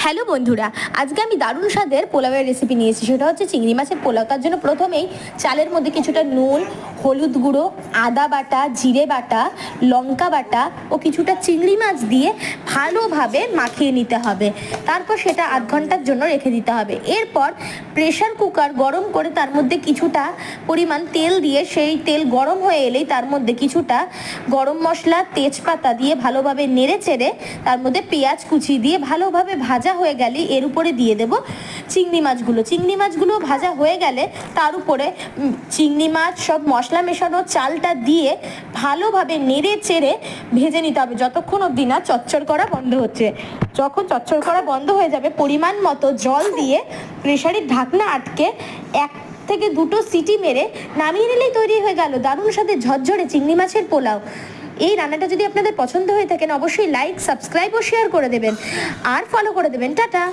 Hello বন্ধুরা, আজকে আমি দারুণ স্বাদের পোলাওয়ের রেসিপি নিয়েছি। সেটা হচ্ছে চিংড়ি মাছের পোলাও। তার জন্য প্রথমেই চালের মধ্যে কিছুটা নুন, হলুদ গুঁড়ো, আদা বাটা, জিরে বাটা, লঙ্কা বাটা ও কিছুটা চিংড়ি মাছ দিয়ে ভালোভাবে মাখিয়ে নিতে হবে। তারপর সেটা আধ ঘন্টার জন্য রেখে দিতে হবে। এরপর প্রেশার কুকার গরম করে তার মধ্যে কিছুটা পরিমাণ তেল দিয়ে সেই তেল গরম হয়ে এলেই তার মধ্যে কিছুটা গরম মশলা, তেজপাতা দিয়ে ভালোভাবে নেড়ে চেড়ে তার মধ্যে পেঁয়াজ কুচি দিয়ে ভালোভাবে ভাজা হয়ে গেলে এর উপরে দিয়ে দেব চিংড়ি মাছগুলো ভাজা হয়ে গেলে তার উপরে চিংড়ি মাছ সব মশলা মেশানো চালটা দিয়ে ভালোভাবে নেড়ে চেড়ে ভেজে নিতে হবে যতক্ষণ অবধি না চচ্চড় করা বন্ধ হচ্ছে। যখন চচ্চড় করা বন্ধ হয়ে যাবে পরিমাণ মতো জল দিয়ে প্রেসারের ঢাকনা আটকে 1 থেকে 2টো সিটি মেরে নামিয়ে নিলেই তৈরি হয়ে গেল দারুণ স্বাদের ঝরঝরে চিংড়ি মাছের পোলাও। এই রান্নাটা যদি আপনাদের পছন্দ হয়ে থাকেন অবশ্যই লাইক, সাবস্ক্রাইব ও শেয়ার করে দেবেন আর ফলো করে দেবেন। টাটা।